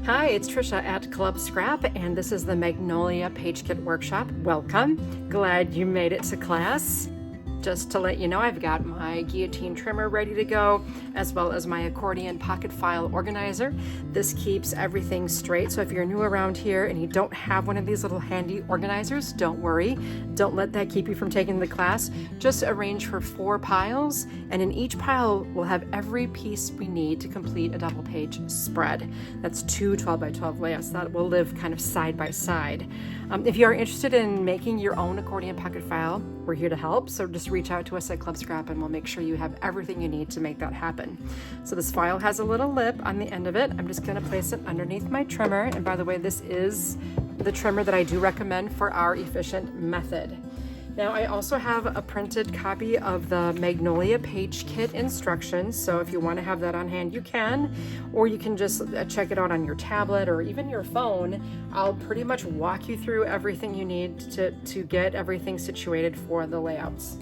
Hi, it's Tricia at Club Scrap, and this is the Magnolia Page Kit workshop. Welcome. Glad you made it to class. Just to let you know, I've got my guillotine trimmer ready to go, as well as my accordion pocket file organizer. This keeps everything straight, so if you're new around here and you don't have one of these little handy organizers, don't worry. Don't let that keep you from taking the class. Just arrange for 4 piles, and in each pile we'll have every piece we need to complete a double page spread. That's 2 12 by 12 layouts that will live kind of side by side. If you are interested in making your own accordion pocket file, we're here to help, so just reach out to us at Club Scrap and we'll make sure you have everything you need to make that happen. So this file has a little lip on the end of it. I'm just going to place it underneath my trimmer, and by the way, this is the trimmer that I do recommend for our efficient method. Now I also have a printed copy of the Magnolia Page Kit instructions, so if you want to have that on hand you can, or you can just check it out on your tablet or even your phone. I'll pretty much walk you through everything you need to get everything situated for the layouts.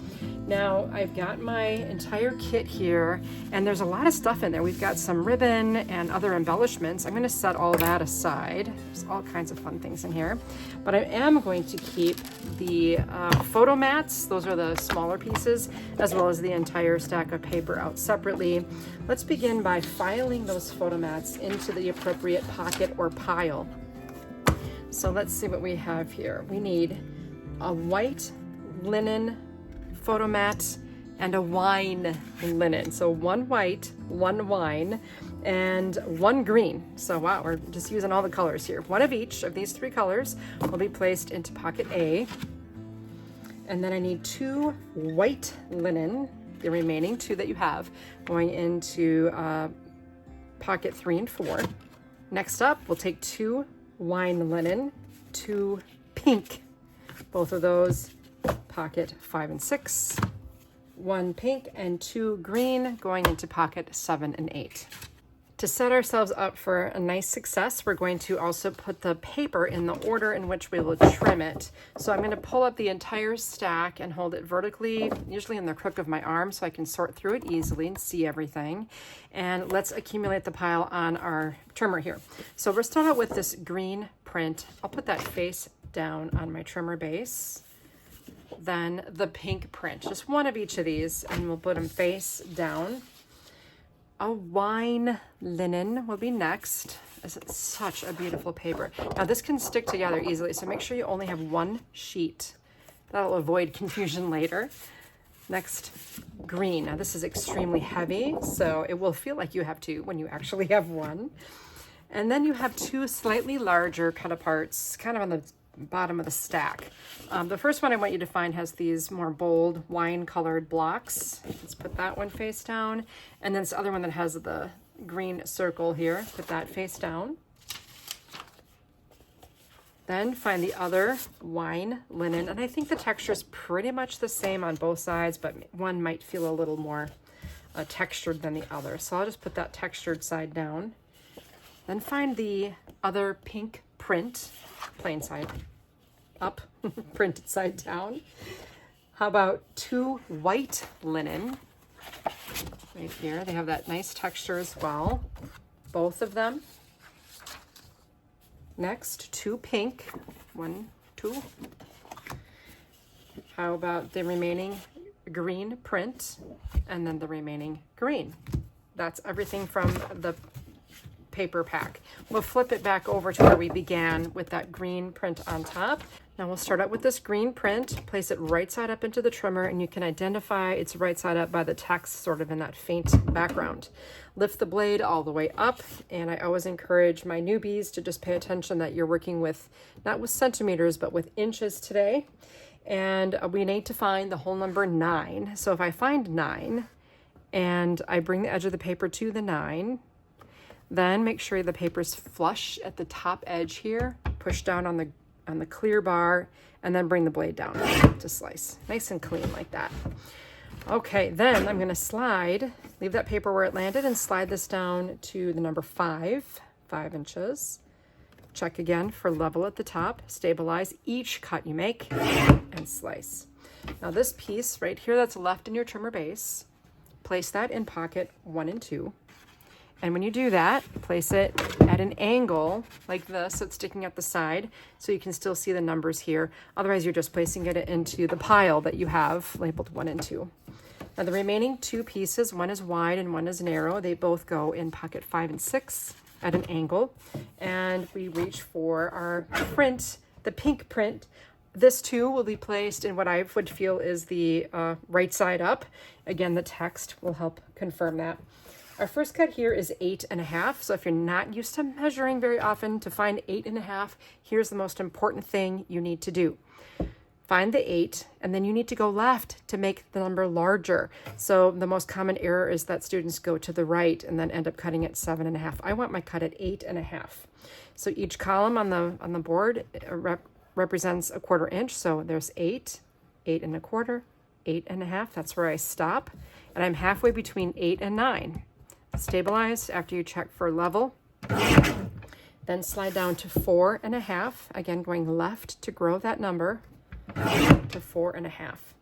Now I've got my entire kit here, and there's a lot of stuff in there. We've got some ribbon and other embellishments. I'm going to set all that aside. There's all kinds of fun things in here, but I am going to keep the photo mats. Those are the smaller pieces, as well as the entire stack of paper out separately. Let's begin by filing those photo mats into the appropriate pocket or pile. So let's see what we have here. We need a white linen photo mat and a wine linen. So 1 white, 1 wine, and 1 green. So wow, we're just using all the colors here. 1 of each of these 3 colors will be placed into pocket A. And then I need 2 white linen, the remaining 2 that you have, going into pocket 3 and 4. Next up, we'll take 2 wine linen, 2 pink, both of those pocket 5 and 6, 1 pink and 2 green going into pocket 7 and 8. To set ourselves up for a nice success, we're going to also put the paper in the order in which we will trim it. So I'm going to pull up the entire stack and hold it vertically, usually in the crook of my arm, so I can sort through it easily and see everything. And let's accumulate the pile on our trimmer here. So we'll start out with this green print. I'll put that face down on my trimmer base. Then the pink print, just 1 of each of these, and we'll put them face down. A wine linen will be next. This is such a beautiful paper. Now this can stick together easily, so make sure you only have 1 sheet. That'll avoid confusion later. Next, green. Now this is extremely heavy, so it will feel like you have 2 when you actually have 1. And then you have 2 slightly larger Cutaparts, kind of on the bottom of the stack. The first one I want you to find has these more bold wine colored blocks. Let's put that one face down. And then this other one that has the green circle here, put that face down. Then find the other wine linen, and I think the texture is pretty much the same on both sides, but one might feel a little more textured than the other. So I'll just put that textured side down. Then find the other pink print, plain side up, printed side down. How about 2 white linen right here? They have that nice texture as well, both of them. Next, 2 pink, 1, 2. How about the remaining green print, and then the remaining green? That's everything from the paper pack. We'll flip it back over to where we began with that green print on top. Now we'll start out with this green print, place it right side up into the trimmer, and you can identify it's right side up by the text sort of in that faint background. Lift the blade all the way up, and I always encourage my newbies to just pay attention that you're working with, not with centimeters, but with inches today. And we need to find the whole number 9. So if I find 9 and I bring the edge of the paper to the 9, then make sure the paper's flush at the top edge here, push down on the clear bar, and then bring the blade down to slice. Nice and clean like that. Okay, then I'm gonna slide, leave that paper where it landed and slide this down to the number 5 inches. Check again for level at the top, stabilize each cut you make, and slice. Now this piece right here that's left in your trimmer base, place that in pocket 1 and 2. And when you do that, place it at an angle like this, so it's sticking out the side, so you can still see the numbers here. Otherwise, you're just placing it into the pile that you have labeled 1 and 2. Now the remaining 2 pieces, one is wide and one is narrow. They both go in pocket 5 and 6 at an angle. And we reach for our print, the pink print. This too will be placed in what I would feel is the right side up. Again, the text will help confirm that. Our first cut here is 8.5. So if you're not used to measuring very often, to find 8.5, here's the most important thing you need to do. Find the 8, and then you need to go left to make the number larger. So the most common error is that students go to the right and then end up cutting at 7.5. I want my cut at 8.5. So each column on the board represents a 1/4 inch. So there's 8, 8.25, 8.5. That's where I stop. And I'm halfway between 8 and 9. Stabilize after you check for level. Then slide down to 4.5. Again, going left to grow that number to 4.5.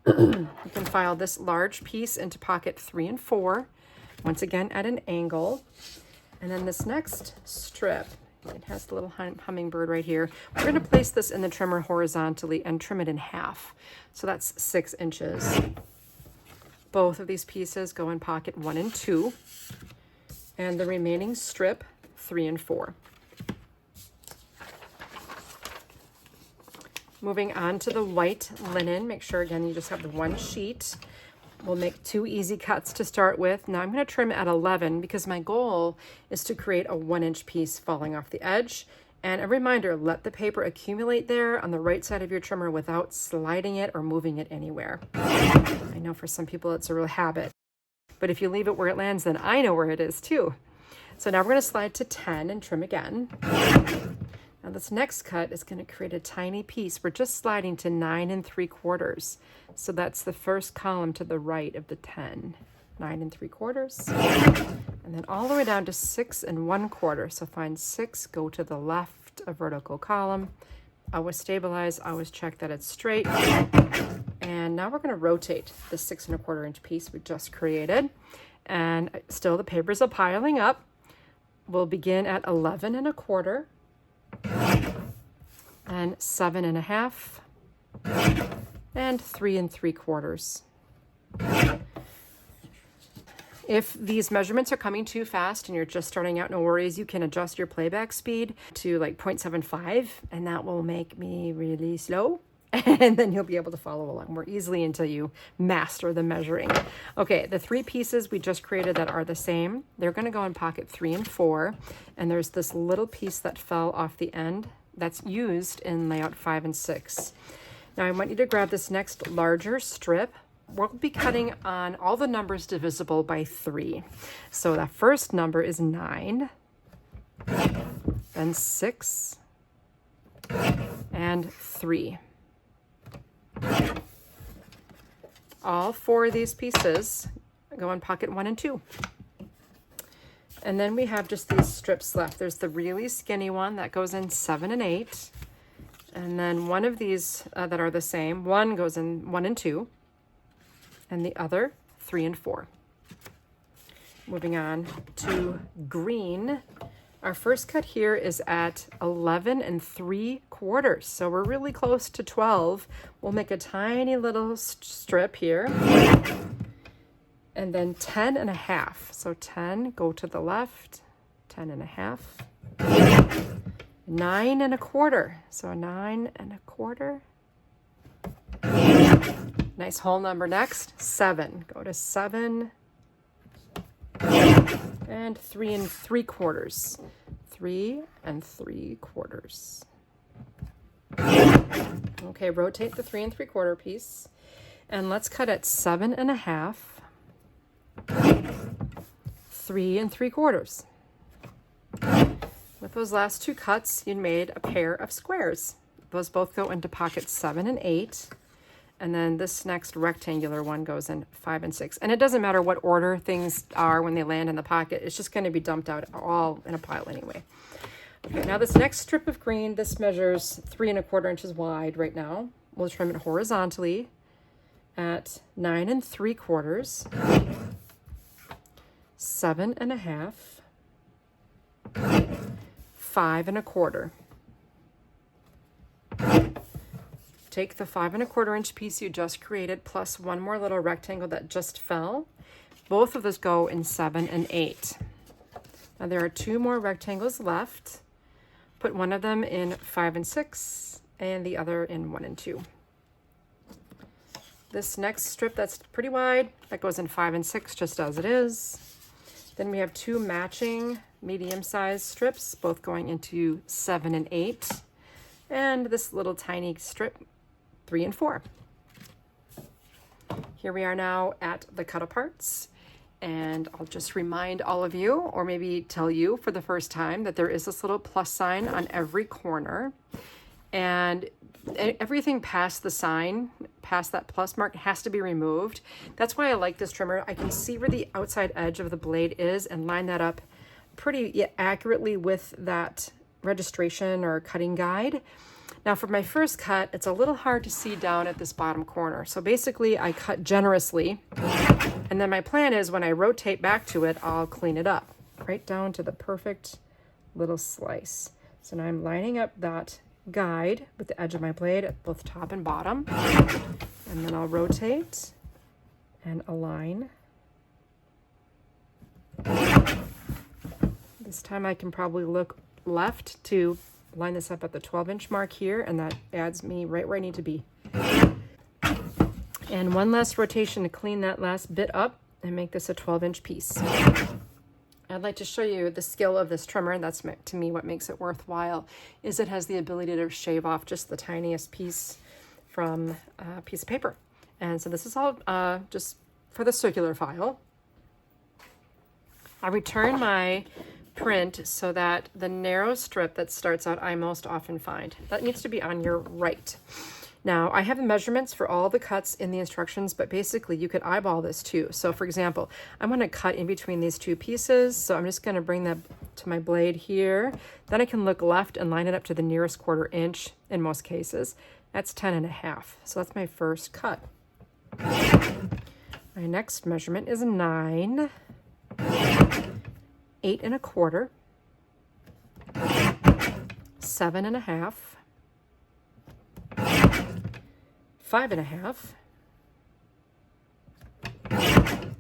You can file this large piece into pocket 3 and 4, once again at an angle. And then this next strip, it has the little hummingbird right here. We're going to place this in the trimmer horizontally and trim it in half. So that's 6 inches. Both of these pieces go in pocket 1 and 2, and the remaining strip 3 and 4. Moving on to the white linen, make sure again you just have the 1 sheet. We'll make 2 easy cuts to start with. Now I'm going to trim at 11 because my goal is to create a 1-inch piece falling off the edge. And a reminder, let the paper accumulate there on the right side of your trimmer without sliding it or moving it anywhere. I know for some people it's a real habit, but if you leave it where it lands, then I know where it is too. So now we're going to slide to 10 and trim again. Now this next cut is going to create a tiny piece. We're just sliding to 9 3/4. So that's the first column to the right of the 10. 9 3/4. And then all the way down to 6 1/4. So find 6, go to the left, a vertical column. Always stabilize, always check that it's straight. And now we're going to rotate the 6 1/4 inch piece we just created. And still the papers are piling up. We'll begin at 11 1/4. And 7.5 and 3 3/4. If these measurements are coming too fast and you're just starting out, no worries. You can adjust your playback speed to like 0.75, and that will make me really slow. And then you'll be able to follow along more easily until you master the measuring. Okay, the 3 pieces we just created that are the same, they're going to go in pocket 3 and 4. And there's this little piece that fell off the end that's used in layout 5 and 6. Now I want you to grab this next larger strip. We'll be cutting on all the numbers divisible by 3. So that first number is 9, then 6, and 3. All 4 of these pieces go in pocket 1 and 2. And then we have just these strips left. There's the really skinny one that goes in 7 and 8. And then one of these that are the same, one goes in 1 and 2. And the other 3 and 4. Moving on to green. Our first cut here is at 11 3/4. So we're really close to 12. We'll make a tiny little strip here. And then 10.5. So 10, go to the left, 10.5. 9 1/4. So 9 1/4. Nice whole number next. 7. Go to 7. And 3 3/4. 3 3/4. Okay, rotate the 3 3/4 piece. And let's cut at 7.5. 3 3/4. With those last 2 cuts, you made a pair of squares. Those both go into pockets 7 and 8. And then this next rectangular one goes in 5 and 6. And it doesn't matter what order things are when they land in the pocket. It's just going to be dumped out all in a pile anyway. Okay, now this next strip of green, this measures 3 1/4 inches wide right now. We'll trim it horizontally at 9 3/4, 7 1/2, 5 1/4. Take the 5 1/4 inch piece you just created plus one more little rectangle that just fell. Both of those go in 7 and 8. Now there are 2 more rectangles left. Put one of them in 5 and 6 and the other in 1 and 2. This next strip that's pretty wide, that goes in 5 and 6 just as it is. Then we have 2 matching medium-sized strips, both going into 7 and 8. And this little tiny strip, 3 and 4. Here we are now at the Cutaparts. And I'll just remind all of you, or maybe tell you for the first time, that there is this little plus sign on every corner. And everything past the sign, past that plus mark, has to be removed. That's why I like this trimmer. I can see where the outside edge of the blade is and line that up pretty accurately with that registration or cutting guide. Now for my first cut, it's a little hard to see down at this bottom corner. So basically I cut generously, and then my plan is when I rotate back to it, I'll clean it up right down to the perfect little slice. So now I'm lining up that guide with the edge of my blade at both top and bottom, and then I'll rotate and align. This time I can probably look left to line this up at the 12-inch mark here, and that adds me right where I need to be. And one last rotation to clean that last bit up and make this a 12-inch piece. I'd like to show you the skill of this trimmer, and that's to me what makes it worthwhile, is it has the ability to shave off just the tiniest piece from a piece of paper. And so this is all just for the circular file. I return my print so that the narrow strip that starts out I most often find. That needs to be on your right. Now, I have the measurements for all the cuts in the instructions, but basically you could eyeball this too. So for example, I'm going to cut in between these 2 pieces. So I'm just going to bring that to my blade here. Then I can look left and line it up to the nearest 1/4 inch in most cases. That's 10 1/2. So that's my first cut. My next measurement is 9, 8 1/4, 7 1/2, 5 1/2,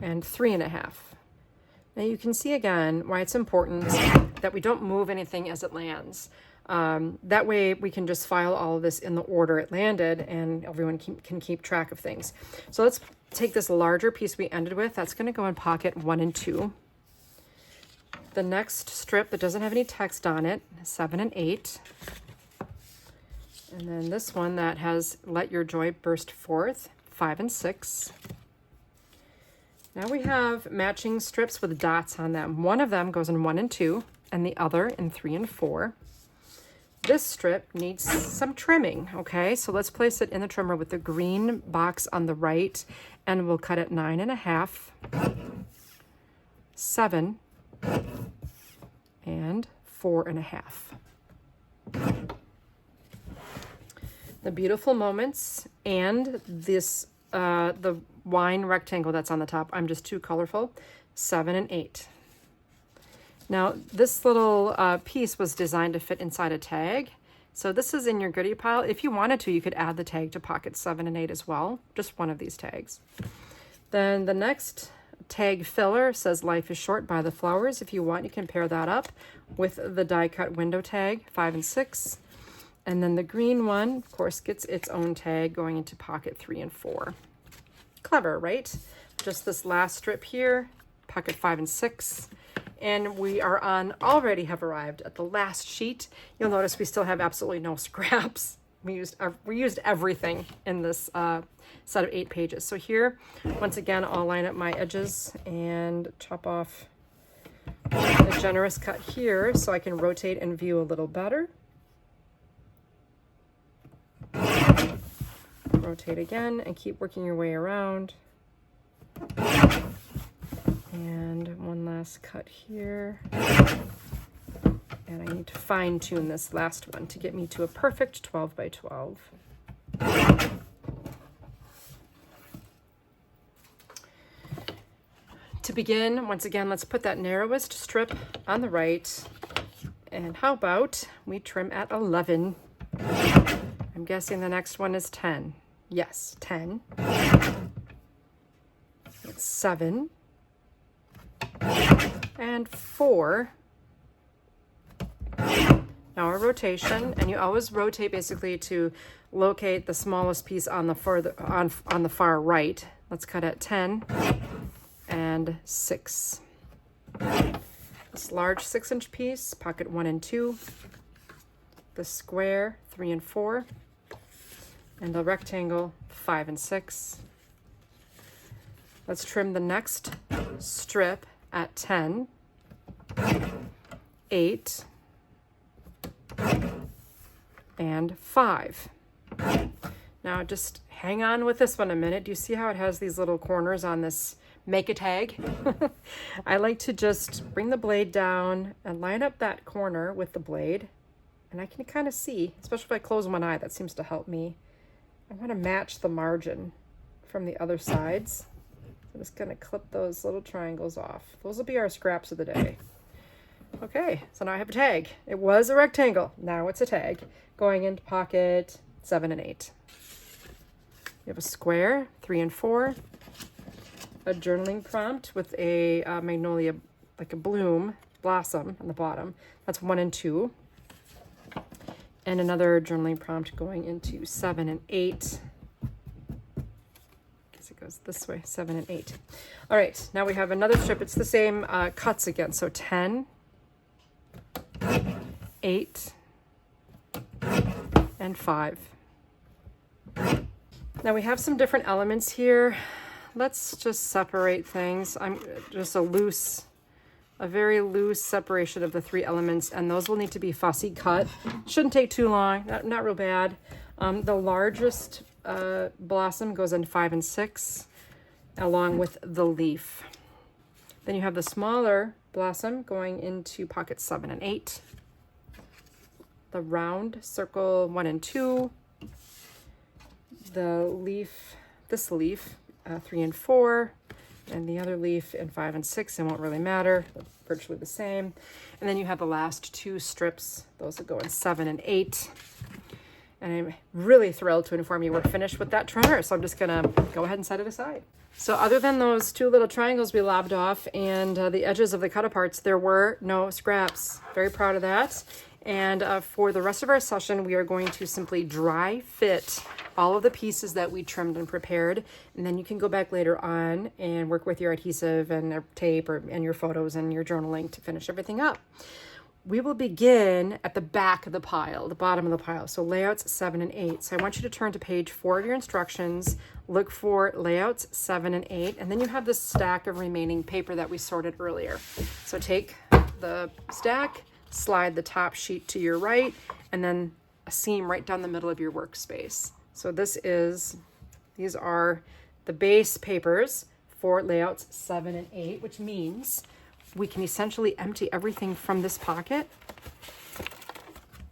and 3 1/2. Now you can see again why it's important that we don't move anything as it lands. That way we can just file all of this in the order it landed, and everyone can keep track of things. So let's take this larger piece we ended with. That's going to go in pocket 1 and 2. The next strip that doesn't have any text on it, 7 and 8. And then this one that has Let Your Joy Burst Forth, 5 and 6. Now we have matching strips with dots on them. One of them goes in 1 and 2, and the other in 3 and 4. This strip needs some trimming, okay? So let's place it in the trimmer with the green box on the right, and we'll cut it 9 1/2, 7, and 4 1/2. The beautiful moments and this the wine rectangle that's on the top, I'm just too colorful, 7 and 8. Now this little piece was designed to fit inside a tag, so this is in your goodie pile. If you wanted to, you could add the tag to pocket 7 and 8 as well, just one of these tags. Then the next tag filler says Life is Short by the Flowers. If you want, you can pair that up with the die cut window tag, 5 and 6. And then the green one, of course, gets its own tag going into pocket 3 and 4. Clever, right? Just this last strip here, pocket 5 and 6. And we are already have arrived at the last sheet. You'll notice we still have absolutely no scraps. We used everything in this set of 8 pages. So here, once again, I'll line up my edges and chop off a generous cut here so I can rotate and view a little better. Rotate again and keep working your way around. And one last cut here. And I need to fine tune this last one to get me to a perfect 12 by 12. To To begin, once again, let's put that narrowest strip on the right. And how about we trim at 11? I'm guessing the next one is 10. Yes, 10. It's 7. And 4. Now a rotation, and you always rotate basically to locate the smallest piece on the on the far right. Let's cut at 10 and 6. This large 6-inch piece, pocket 1 and 2. The square 3 and 4, and the rectangle 5 and 6. Let's trim the next strip at 10, 8, and 5. Now just hang on with this one a minute. Do you see how it has these little corners on this make a tag? I like to just bring the blade down and line up that corner with the blade. And I can kind of see, especially if I close one eye, that seems to help me. I want to match the margin from the other sides. I'm just going to clip those little triangles off. Those will be our scraps of the day. Okay, so now I have a tag. It was a rectangle. Now it's a tag going into pocket 7 and 8. You have a square, 3 and 4. A journaling prompt with a magnolia, like a blossom on the bottom. That's 1 and 2. And another journaling prompt going into 7 and 8. I guess it goes this way, 7 and 8. All right, now we have another strip. It's the same cuts again. So 10, 8, and 5. Now we have some different elements here. Let's just separate things. I'm just a very loose separation of the 3 elements, and those will need to be fussy cut. Shouldn't take too long, not real bad. The largest blossom goes in 5 and 6, along with the leaf. Then you have the smaller blossom going into pockets 7 and 8. The round circle 1 and 2. The leaf, this leaf, 3 and 4. And the other leaf in 5 and 6, it won't really matter, virtually the same. And then you have the last 2 strips, those will go in 7 and 8. And I'm really thrilled to inform you we're finished with that trimmer, so I'm just gonna go ahead and set it aside. So other than those 2 little triangles we lobbed off and the edges of the Cutaparts, there were no scraps. Very proud of that. And for the rest of our session, we are going to simply dry fit all of the pieces that we trimmed and prepared. And then you can go back later on and work with your adhesive and tape and your photos and your journaling to finish everything up. We will begin at the back of the pile, the bottom of the pile. So layouts 7 and 8. So I want you to turn to page 4 of your instructions, look for layouts 7 and 8, and then you have this stack of remaining paper that we sorted earlier. So take the stack, slide the top sheet to your right, and then a seam right down the middle of your workspace. So these are the base papers for layouts 7 and 8, which means we can essentially empty everything from this pocket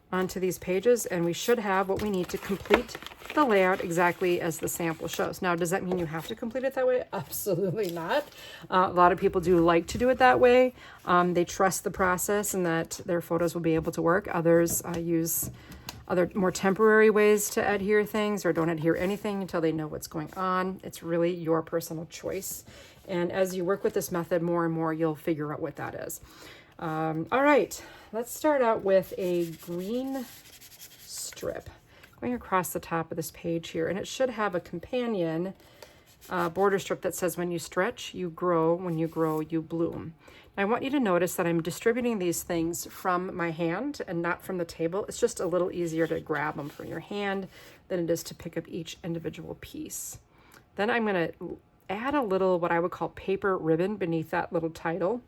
onto these pages, and we should have what we need to complete the layout exactly as the sample shows. Now, does that mean you have to complete it that way? Absolutely not. A lot of people do like to do it that way. They trust the process and that their photos will be able to work. Others use other more temporary ways to adhere things or don't adhere anything until they know what's going on. It's really your personal choice. And as you work with this method more and more, you'll figure out what that is. All right, let's start out with a green strip going across the top of this page here. And it should have a companion border strip that says, when you stretch, you grow. When you grow, you bloom. I want you to notice that I'm distributing these things from my hand and not from the table. It's just a little easier to grab them from your hand than it is to pick up each individual piece. Then I'm going to add a little what I would call paper ribbon beneath that little title,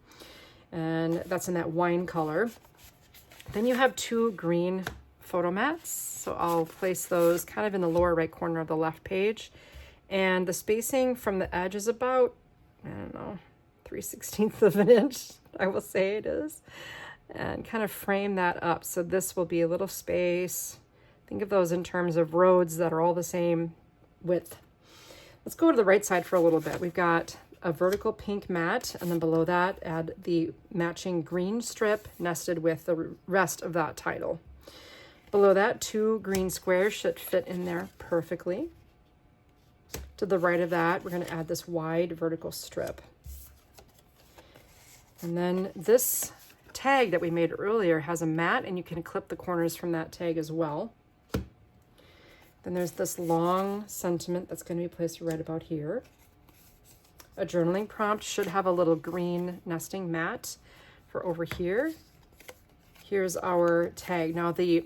and that's in that wine color. Then you have 2 green photo mats, so I'll place those kind of in the lower right corner of the left page, and the spacing from the edge is about, I don't know, 3/16 of an inch, I will say it is, and kind of frame that up. So this will be a little space. Think of those in terms of roads that are all the same width. Let's go to the right side for a little bit. We've got a vertical pink mat, and then below that add the matching green strip nested with the rest of that title. Below that, 2 green squares should fit in there perfectly. To the right of that, we're going to add this wide vertical strip. And then this tag that we made earlier has a mat, and you can clip the corners from that tag as well. Then there's this long sentiment that's going to be placed right about here. A journaling prompt should have a little green nesting mat for over here. Here's our tag. Now the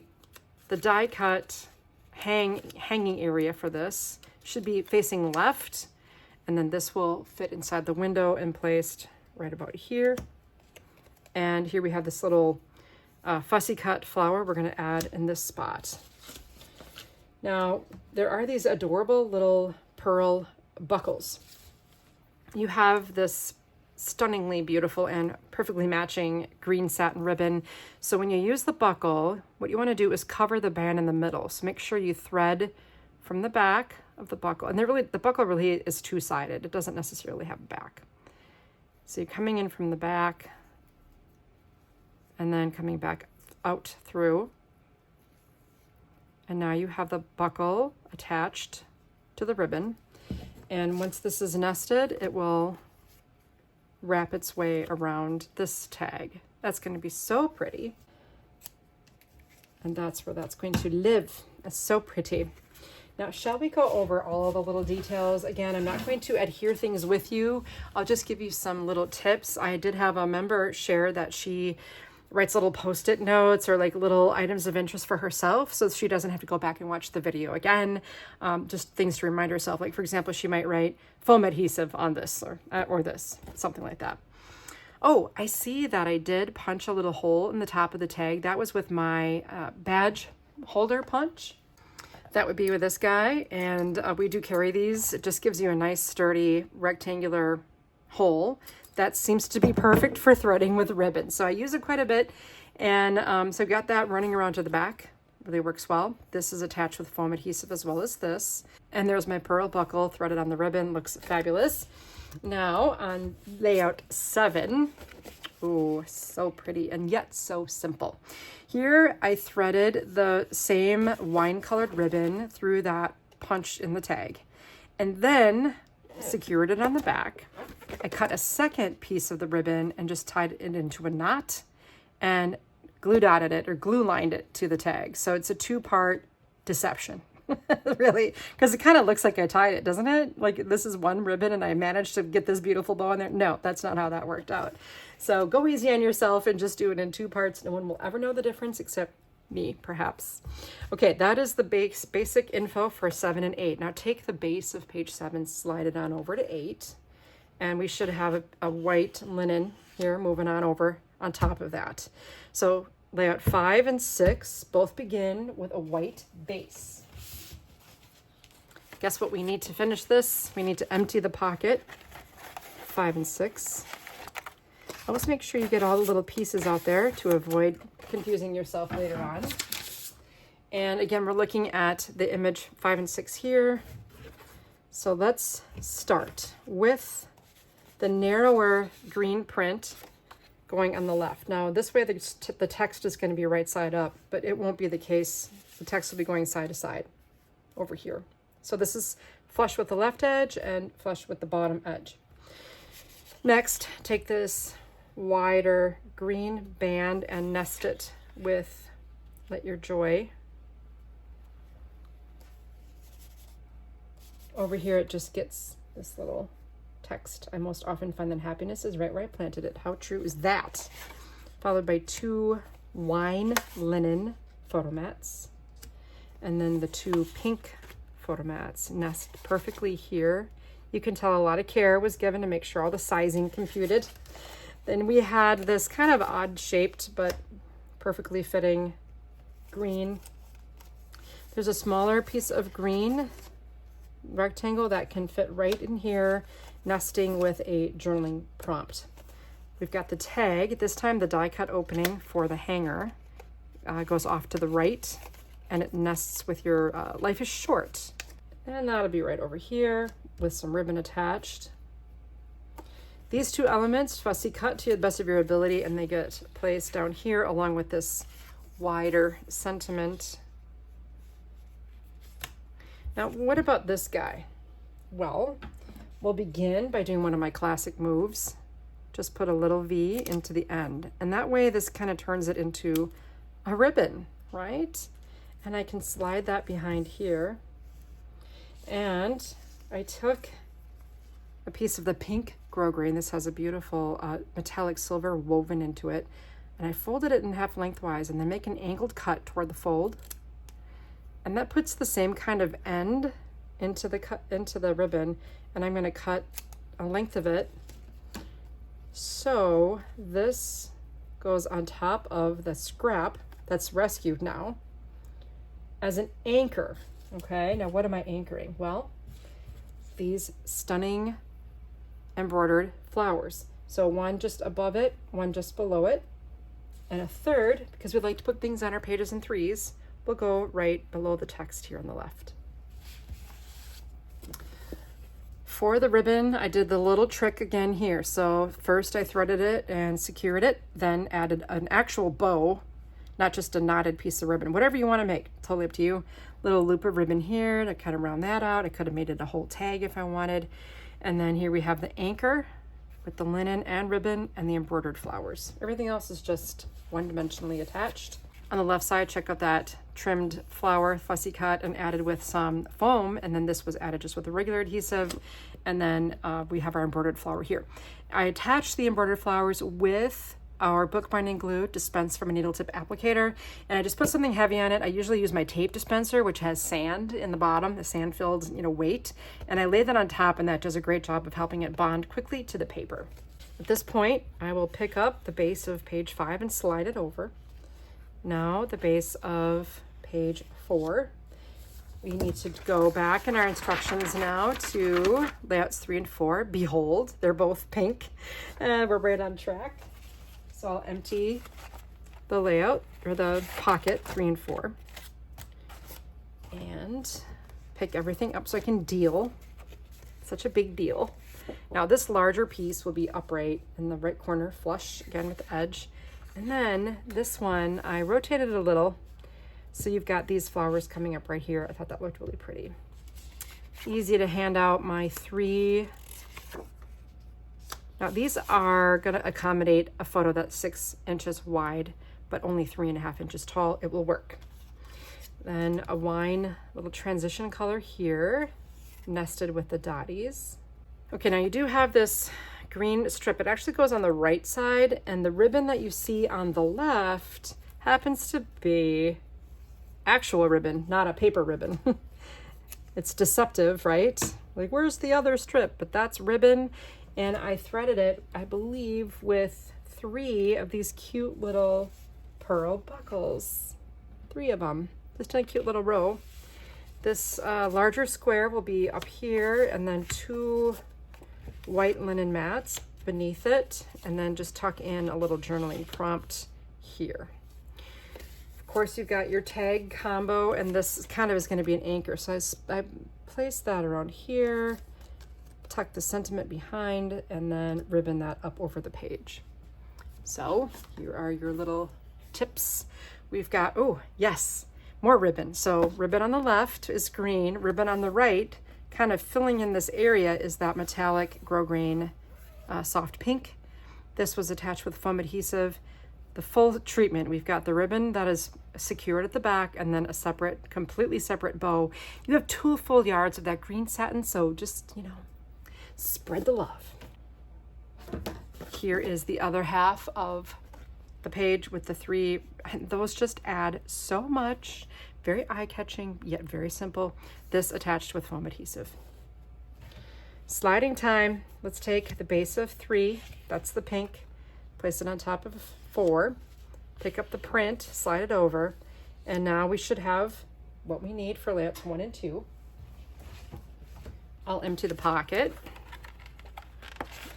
die cut hanging area for this should be facing left, and then this will fit inside the window and placed right about here. And here we have this little fussy cut flower we're going to add in this spot. Now, there are these adorable little pearl buckles. You have this stunningly beautiful and perfectly matching green satin ribbon. So when you use the buckle, what you want to do is cover the band in the middle. So make sure you thread from the back of the buckle. And the buckle really is two-sided. It doesn't necessarily have a back. So you're coming in from the back and then coming back out through. And now you have the buckle attached to the ribbon. And once this is nested, it will wrap its way around this tag. That's going to be so pretty. And that's where that's going to live. It's so pretty. Now, shall we go over all the little details? Again, I'm not going to adhere things with you. I'll just give you some little tips. I did have a member share that she writes little post-it notes or like little items of interest for herself so she doesn't have to go back and watch the video again. Just things to remind herself. Like, for example, she might write foam adhesive on this or this, something like that. Oh, I see that I did punch a little hole in the top of the tag. That was with my badge holder punch. That would be with this guy, and we do carry these. It just gives you a nice sturdy rectangular hole that seems to be perfect for threading with ribbon. So I use it quite a bit, and so I've got that running around to the back. Really works well. This is attached with foam adhesive as well as this. And there's my pearl buckle threaded on the ribbon. Looks fabulous. Now on layout 7, ooh, so pretty and yet so simple. Here I threaded the same wine-colored ribbon through that punch in the tag, and then secured it on the back. I cut a second piece of the ribbon and just tied it into a knot and glue dotted it or glue lined it to the tag. So it's a 2-part deception. Really, because it kind of looks like I tied it, doesn't it? Like this is one ribbon and I managed to get this beautiful bow in there. No, that's not how that worked out. So go easy on yourself and just do it in 2 parts. No one will ever know the difference except me, perhaps. Okay, that is the basic info for 7 and 8. Now take the base of page 7, slide it on over to 8, and we should have a white linen here moving on over on top of that. So layout 5 and 6 both begin with a white base. Guess what we need to finish this? We need to empty the pocket. 5 and 6. Always make sure you get all the little pieces out there to avoid confusing yourself later on. And again, we're looking at the image 5 and 6 here. So let's start with the narrower green print going on the left. Now this way the text is going to be right side up, but it won't be the case. The text will be going side to side over here. So this is flush with the left edge and flush with the bottom edge. Next, take this wider green band and nest it with Let Your Joy. Over here, it just gets this little text. I most often find that happiness is right where I planted it. How true is that? Followed by 2 wine linen photo mats. And then the 2 pink photo mats nest perfectly here. You can tell a lot of care was given to make sure all the sizing computed. Then we had this kind of odd shaped but perfectly fitting green. There's a smaller piece of green rectangle that can fit right in here, nesting with a journaling prompt. We've got the tag. This time the die cut opening for the hanger goes off to the right, and it nests with your Life is Short. And that'll be right over here with some ribbon attached. these two elements, fussy cut to the best of your ability, and they get placed down here along with this wider sentiment. Now, what about this guy? Well, we'll begin by doing one of my classic moves. Just put a little V into the end, and that way this kind of turns it into a ribbon, right? And I can slide that behind here. And I took a piece of the pink grosgrain. This has a beautiful metallic silver woven into it. And I folded it in half lengthwise and then make an angled cut toward the fold. And that puts the same kind of end into the ribbon. And I'm going to cut a length of it. So this goes on top of the scrap that's rescued now as an anchor. Okay, now what am I anchoring? Well, these stunning embroidered flowers. So one just above it, one just below it, and a third, because we like to put things on our pages in threes, will go right below the text here on the left. For the ribbon, I did the little trick again here. So first I threaded it and secured it, then added an actual bow, not just a knotted piece of ribbon, whatever you want to make, totally up to you. Little loop of ribbon here to kind of round that out. I could have made it a whole tag if I wanted. And then here we have the anchor with the linen and ribbon and the embroidered flowers. Everything else is just one-dimensionally attached. On the left side, check out that trimmed flower, fussy cut, and added with some foam. And then this was added just with a regular adhesive. And then we have our embroidered flower here. I attached the embroidered flowers with our bookbinding glue dispensed from a needle tip applicator. And I just put something heavy on it. I usually use my tape dispenser, which has sand in the bottom, the sand-filled, weight. And I lay that on top, and that does a great job of helping it bond quickly to the paper. At this point, I will pick up the base of page 5 and slide it over. Now the base of page 4. We need to go back in our instructions now to layouts 3 and 4. Behold, they're both pink. We're right on track. So I'll empty the layout, or the pocket 3 and 4. And pick everything up so I can deal. Such a big deal. Now this larger piece will be upright in the right corner, flush again with the edge. And then this one, I rotated it a little. So you've got these flowers coming up right here. I thought that looked really pretty. Easy to hand out my 3. Now these are gonna accommodate a photo that's 6 inches wide, but only 3.5 inches tall. It will work. Then a wine little transition color here, nested with the dotties. Okay, now you do have this green strip. It actually goes on the right side, and the ribbon that you see on the left happens to be actual ribbon, not a paper ribbon. It's deceptive, right? Like, where's the other strip? But that's ribbon, and I threaded it, I believe, with 3 of these cute little pearl buckles. 3 of them, just in a cute little row. This larger square will be up here, and then 2 white linen mats beneath it, and then just tuck in a little journaling prompt here. Of course, you've got your tag combo, and this kind of is going to be an anchor. So I placed that around here, tuck the sentiment behind, and then ribbon that up over the page. So here are your little tips. We've got, oh yes, more ribbon. So ribbon on the left is green, ribbon on the right, kind of filling in this area, is that metallic grosgrain soft pink. This was attached with foam adhesive. The full treatment, we've got the ribbon that is secured at the back, and then a separate, completely separate bow. You have 2 full yards of that green satin, so just, spread the love. Here is the other half of the page with the 3, and those just add so much. Very eye-catching, yet very simple. This attached with foam adhesive. Sliding time. Let's take the base of 3, that's the pink, place it on top of 4, pick up the print, slide it over, and now we should have what we need for layouts 1 and 2. I'll empty the pocket,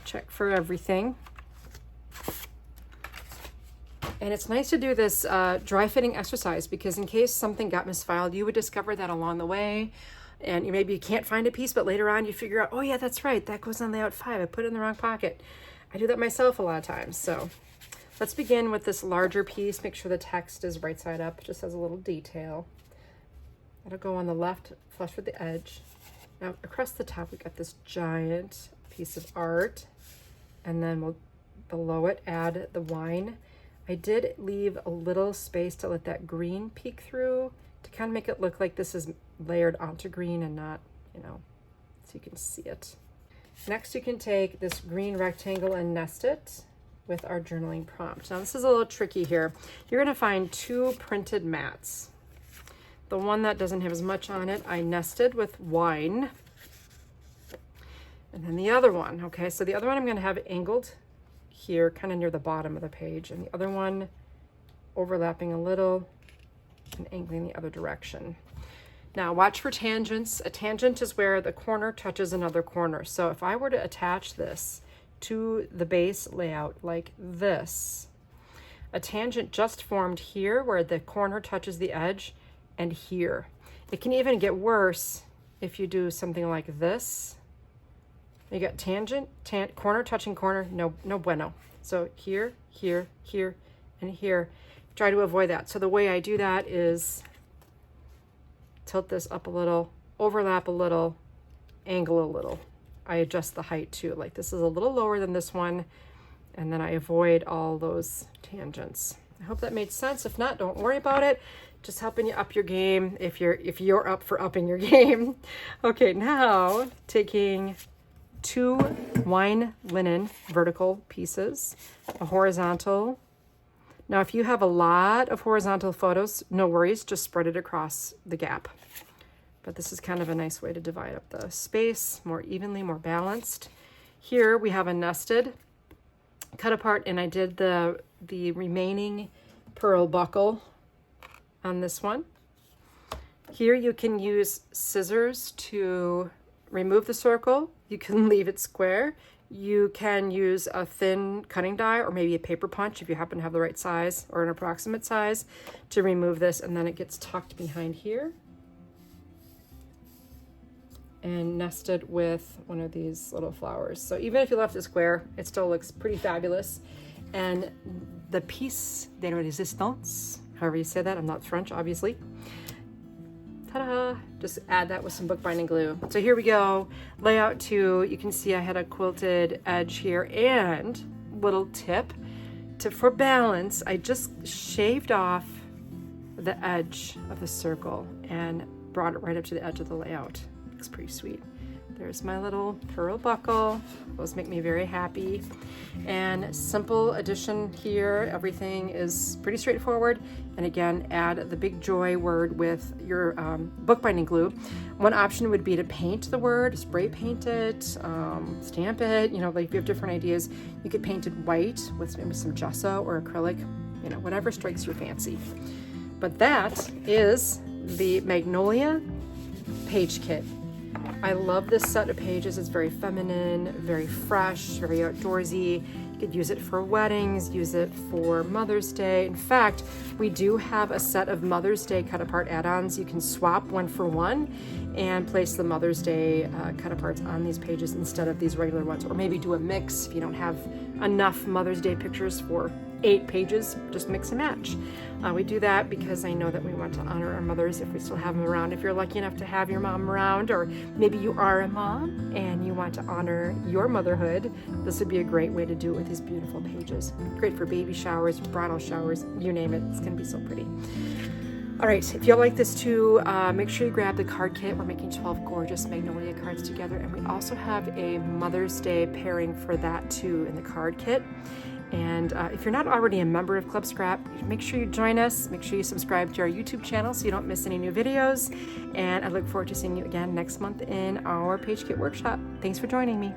check for everything. And it's nice to do this dry fitting exercise, because in case something got misfiled, you would discover that along the way. And maybe you can't find a piece, but later on you figure out, oh yeah, that's right, that goes on layout 5. I put it in the wrong pocket. I do that myself a lot of times. So let's begin with this larger piece. Make sure the text is right side up, just as a little detail. That'll go on the left, flush with the edge. Now across the top, we got this giant piece of art, and then we'll below it add the wine. I did leave a little space to let that green peek through to kind of make it look like this is layered onto green and not, you know, so you can see it. Next, you can take this green rectangle and nest it with our journaling prompt. Now this is a little tricky here. You're gonna find 2 printed mats. The one that doesn't have as much on it, I nested with wine. And then the other one, okay, so the other one I'm gonna have angled here, kind of near the bottom of the page, and the other one overlapping a little and angling the other direction. Now watch for tangents. A tangent is where the corner touches another corner. So if I were to attach this to the base layout like this, a tangent just formed here where the corner touches the edge, and here. It can even get worse if you do something like this. You got tangent, corner touching corner, no bueno. So here, here, here, and here. Try to avoid that. So the way I do that is tilt this up a little, overlap a little, angle a little. I adjust the height too. Like this is a little lower than this one, and then I avoid all those tangents. I hope that made sense. If not, don't worry about it. Just helping you up your game if you're up for upping your game. Okay, now taking 2 wine linen vertical pieces, a horizontal. Now, if you have a lot of horizontal photos, no worries, just spread it across the gap. But this is kind of a nice way to divide up the space more evenly, more balanced. Here we have a nested cut apart, and I did the remaining pearl buckle on this one. Here you can use scissors to remove the circle. You can leave it square. You can use a thin cutting die or maybe a paper punch if you happen to have the right size or an approximate size to remove this, and then it gets tucked behind here and nested with one of these little flowers. So even if you left it square, it still looks pretty fabulous. And the piece de resistance, however you say that, I'm not French, obviously. Ta-da! Just add that with some bookbinding glue. So here we go. Layout 2, you can see I had a quilted edge here, and little tip for balance, I just shaved off the edge of the circle and brought it right up to the edge of the layout. Looks pretty sweet. There's my little pearl buckle. Those make me very happy. And simple addition here. Everything is pretty straightforward. And again, add the big joy word with your bookbinding glue. One option would be to paint the word, spray paint it, stamp it. You know, like if you have different ideas, you could paint it white with maybe some gesso or acrylic, you know, whatever strikes your fancy. But that is the Magnolia Page Kit. I love this set of pages. It's very feminine, very fresh, very outdoorsy. You could use it for weddings, use it for Mother's Day. In fact, we do have a set of Mother's Day cut-apart add-ons. You can swap 1 for 1 and place the Mother's Day cut-aparts on these pages instead of these regular ones. Or maybe do a mix if you don't have enough Mother's Day pictures for 8 pages, just mix and match. We do that because I know that we want to honor our mothers if we still have them around. If you're lucky enough to have your mom around, or maybe you are a mom and you want to honor your motherhood, this would be a great way to do it with these beautiful pages. Great for baby showers, bridal showers, you name it. It's going to be so pretty. All right, if you like this too, make sure you grab the card kit. We're making 12 gorgeous Magnolia cards together, and we also have a Mother's Day pairing for that too in the card kit. And if you're not already a member of Club Scrap, make sure you join us. Make sure you subscribe to our YouTube channel so you don't miss any new videos. And I look forward to seeing you again next month in our Page Kit workshop. Thanks for joining me.